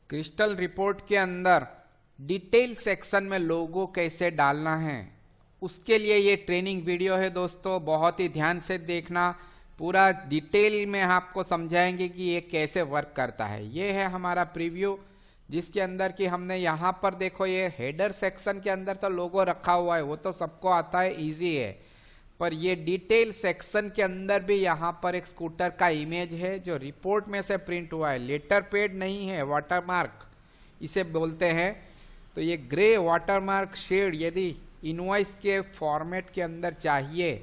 Crystal report के अंदर detail section में लोगो कैसे डालना है, उसके लिए ये ट्रेनिंग वीडियो है दोस्तों। बहुत ही ध्यान से देखना, पूरा डिटेल में आपको समझाएंगे कि ये कैसे वर्क करता है। ये है हमारा प्रीव्यू, जिसके अंदर कि हमने यहाँ पर देखो, ये हेडर सेक्शन के अंदर तो लोगो रखा हुआ है, वो तो सबको आता है, इजी है। पर ये डिटेल सेक्शन के अंदर भी यहाँ पर एक स्कूटर का इमेज है जो रिपोर्ट में से प्रिंट हुआ है। लेटर पेड नहीं है, वाटरमार्क इसे बोलते हैं। तो ये ग्रे वाटरमार्क शेड यदि इनवॉइस के फॉर्मेट के अंदर चाहिए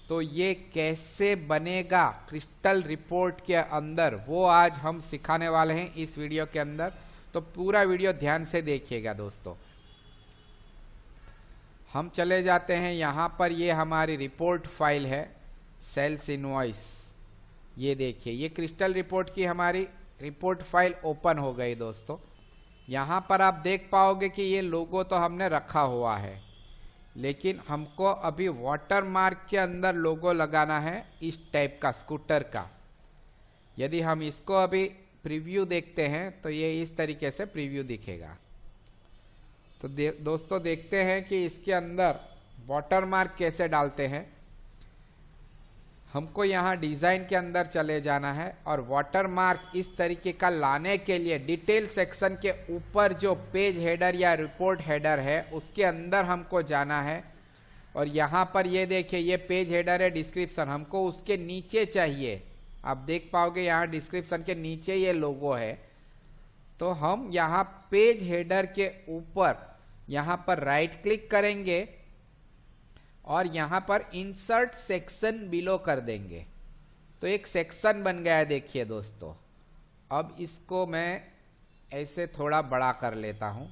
तो ये कैसे बनेगा क्रिस्टल रिपोर्ट के अंदर, वो आज हम सिखाने वाले हैं इस वीडियो के अंदर। तो पूरा वीडियो ध्यान से देखिएगा दोस्तों। हम चले जाते हैं यहाँ पर, ये हमारी रिपोर्ट फाइल है, सेल्स इनवॉइस। ये देखिए, ये क्रिस्टल रिपोर्ट की हमारी रिपोर्ट फाइल ओपन हो गई दोस्तों। यहाँ पर आप देख पाओगे कि ये लोगो तो हमने रखा हुआ है, लेकिन हमको अभी वाटरमार्क के अंदर लोगो लगाना है, इस टाइप का स्कूटर का। यदि हम इसको अभी प्रीव्यू देखते हैं तो ये इस तरीके से प्रीव्यू दिखेगा। तो दोस्तों देखते हैं कि इसके अंदर वाटरमार्क कैसे डालते हैं। हमको यहाँ डिजाइन के अंदर चले जाना है और वाटरमार्क इस तरीके का लाने के लिए डिटेल सेक्शन के ऊपर जो पेज हेडर या रिपोर्ट हेडर है उसके अंदर हमको जाना है। और यहाँ पर ये देखिए, ये पेज हेडर है, डिस्क्रिप्शन हमको उसके नीचे चाहिए। आप देख पाओगे यहाँ डिस्क्रिप्शन के नीचे ये लोगो है। तो हम यहाँ पेज हेडर के ऊपर यहाँ पर राइट क्लिक करेंगे और यहाँ पर इंसर्ट सेक्शन बिलो कर देंगे। तो एक सेक्शन बन गया है, देखिए दोस्तों। अब इसको मैं ऐसे थोड़ा बड़ा कर लेता हूं।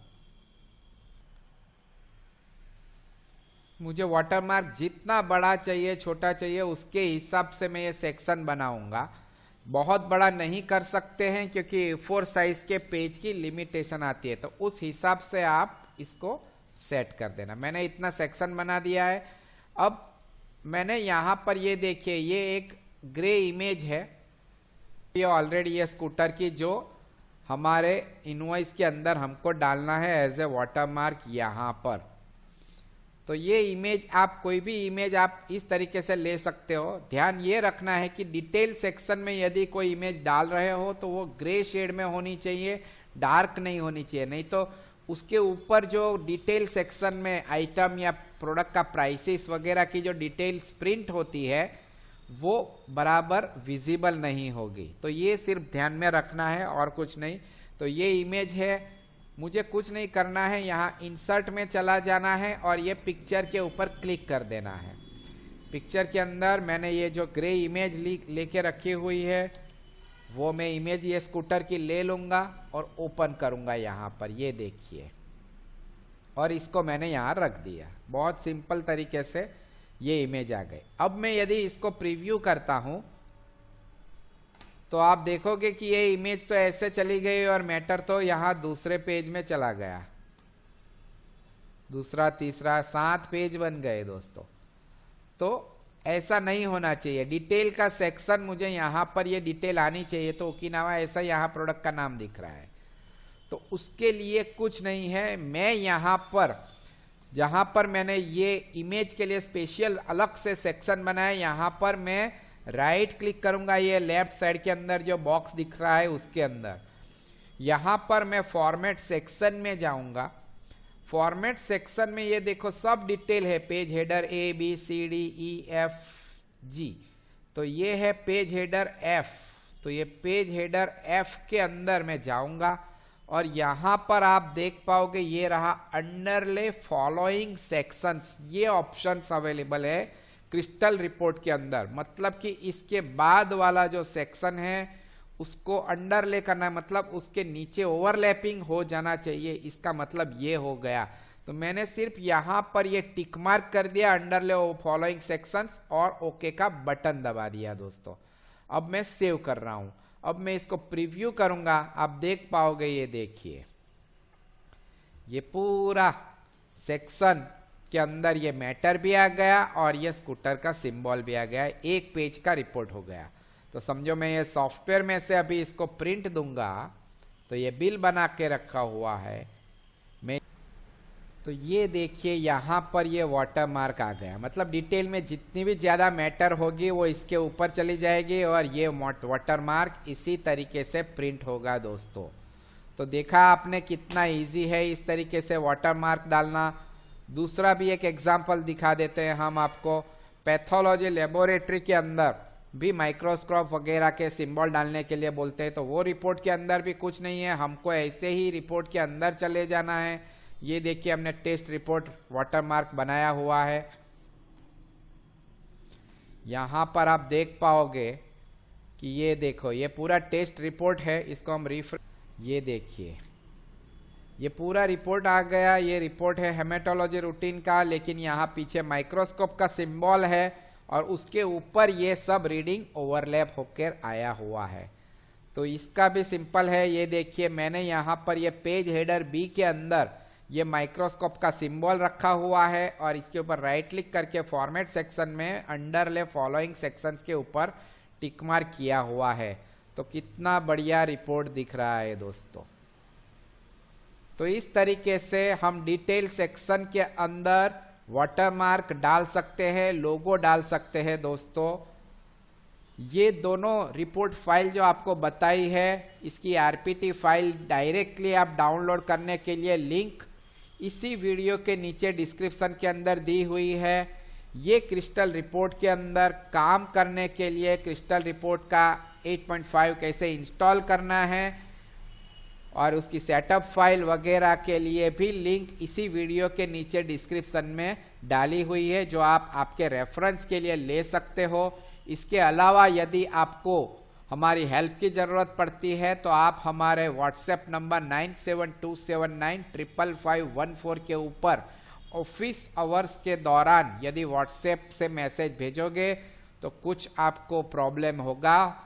मुझे वाटरमार्क जितना बड़ा चाहिए छोटा चाहिए उसके हिसाब से मैं ये सेक्शन बनाऊंगा। बहुत बड़ा नहीं कर सकते हैं क्योंकि A4 साइज के पेज की लिमिटेशन आती है, तो उस हिसाब से आप इसको सेट कर देना। मैंने इतना सेक्शन बना दिया है। अब मैंने यहाँ पर ये देखिए, ये एक ग्रे इमेज है, ये ऑलरेडी ये स्कूटर की जो हमारे इनवॉइस के अंदर हमको डालना है एज ए वाटरमार्क यहाँ पर। तो ये इमेज, आप कोई भी इमेज आप इस तरीके से ले सकते हो। ध्यान ये रखना है कि डिटेल सेक्शन में यदि कोई इमेज डाल रहे हो तो वो ग्रे शेड में होनी चाहिए, डार्क नहीं होनी चाहिए। नहीं तो उसके ऊपर जो डिटेल सेक्शन में आइटम या प्रोडक्ट का प्राइसेस वगैरह की जो डिटेल्स प्रिंट होती है वो बराबर विजिबल नहीं होगी। तो ये सिर्फ ध्यान में रखना है और कुछ नहीं। तो ये इमेज है, मुझे कुछ नहीं करना है, यहाँ इंसर्ट में चला जाना है और ये पिक्चर के ऊपर क्लिक कर देना है। पिक्चर के अंदर मैंने ये जो ग्रे इमेज लेके रखी हुई है वो मैं इमेज ये स्कूटर की ले लूंगा और ओपन करूंगा यहाँ पर, ये देखिए। और इसको मैंने यहाँ रख दिया। बहुत सिंपल तरीके से ये इमेज आ गई। अब मैं यदि इसको प्रीव्यू करता हूं तो आप देखोगे कि ये इमेज तो ऐसे चली गई और मैटर तो यहाँ दूसरे पेज में चला गया। दूसरा, तीसरा, 7 पेज बन गए दोस्तों। तो ऐसा नहीं होना चाहिए। डिटेल का सेक्शन मुझे यहाँ पर ये डिटेल आनी चाहिए। तो ओकिनावा ऐसा यहाँ प्रोडक्ट का नाम दिख रहा है। तो उसके लिए कुछ नहीं है, मैं यहाँ पर जहाँ पर मैंने ये इमेज के लिए स्पेशल अलग से सेक्शन बनाया, यहाँ पर मैं राइट क्लिक करूंगा, ये लेफ्ट साइड के अंदर जो बॉक्स दिख रहा है उसके अंदर। यहाँ पर मैं फॉर्मेट सेक्शन में जाऊंगा। फॉर्मेट सेक्शन में ये देखो सब डिटेल है, पेज हेडर ABCDEFG। तो ये है पेज हेडर F। तो ये पेज हेडर F के अंदर मैं जाऊंगा और यहां पर आप देख पाओगे ये रहा अंडरले फॉलोइंग सेक्शंस। ये ऑप्शंस अवेलेबल है क्रिस्टल रिपोर्ट के अंदर। मतलब कि इसके बाद वाला जो सेक्शन है उसको अंडरले करना है, मतलब उसके नीचे ओवरलैपिंग हो जाना चाहिए। इसका मतलब ये हो गया। तो मैंने सिर्फ यहां पर ये टिक मार्क कर दिया, अंडरले फॉलोइंग सेक्शंस, और ओके का बटन दबा दिया दोस्तों। अब मैं सेव कर रहा हूं। अब मैं इसको प्रीव्यू करूंगा, आप देख पाओगे, ये देखिए ये पूरा सेक्शन के अंदर ये मैटर भी आ गया और ये स्कूटर का सिंबल भी आ गया। एक पेज का रिपोर्ट हो गया। तो समझो मैं ये सॉफ्टवेयर में से अभी इसको प्रिंट दूंगा तो तो ये बिल बना के रखा हुआ है। मैं तो ये देखिए यहाँ पर ये वाटर मार्क आ गया, मतलब डिटेल में जितनी भी ज़्यादा मैटर होगी वो इसके ऊपर चली जाएगी और ये वाटर मार्क इसी तरीके से प्रिंट होगा दोस्तों। तो देखा आपने कितना इजी है इस तरीके से वाटर मार्क डालना। दूसरा भी एक एग्जाम्पल दिखा देते हैं हम आपको। पैथोलॉजी लेबोरेटरी के अंदर भी माइक्रोस्कोप वगैरह के सिंबल डालने के लिए बोलते हैं, तो वो रिपोर्ट के अंदर भी कुछ नहीं है, हमको ऐसे ही रिपोर्ट के अंदर चले जाना है। ये देखिए हमने टेस्ट रिपोर्ट वाटर मार्क बनाया हुआ है। यहाँ पर आप देख पाओगे कि ये देखो ये पूरा टेस्ट रिपोर्ट है, इसको हम ये देखिए ये पूरा रिपोर्ट आ गया। ये रिपोर्ट है हेमेटोलॉजी रूटीन का, लेकिन यहाँ पीछे माइक्रोस्कोप का सिंबल है और उसके ऊपर ये सब रीडिंग ओवरलैप होकर आया हुआ है। तो इसका भी सिंपल है। ये देखिए मैंने यहाँ पर ये पेज हेडर बी के अंदर ये माइक्रोस्कोप का सिंबल रखा हुआ है और इसके ऊपर राइट क्लिक करके फॉर्मेट सेक्शन में अंडरले फॉलोइंग सेक्शंस के ऊपर टिक मार्क किया हुआ है। तो कितना बढ़िया रिपोर्ट दिख रहा है दोस्तों। तो इस तरीके से हम डिटेल सेक्शन के अंदर वाटरमार्क डाल सकते हैं, लोगो डाल सकते हैं दोस्तों। ये दोनों रिपोर्ट फाइल जो आपको बताई है, इसकी आरपीटी फाइल डायरेक्टली आप डाउनलोड करने के लिए लिंक इसी वीडियो के नीचे डिस्क्रिप्शन के अंदर दी हुई है। ये क्रिस्टल रिपोर्ट के अंदर काम करने के लिए क्रिस्टल रिपोर्ट का 8.5 कैसे इंस्टॉल करना है और उसकी सेटअप फाइल वगैरह के लिए भी लिंक इसी वीडियो के नीचे डिस्क्रिप्शन में डाली हुई है, जो आप आपके रेफरेंस के लिए ले सकते हो। इसके अलावा यदि आपको हमारी हेल्प की ज़रूरत पड़ती है तो आप हमारे व्हाट्सएप नंबर 9727955514 के ऊपर ऑफिस आवर्स के दौरान यदि व्हाट्सएप से मैसेज भेजोगे तो कुछ आपको प्रॉब्लम होगा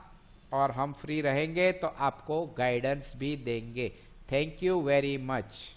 और हम फ्री रहेंगे तो आपको गाइडेंस भी देंगे। Thank you very much.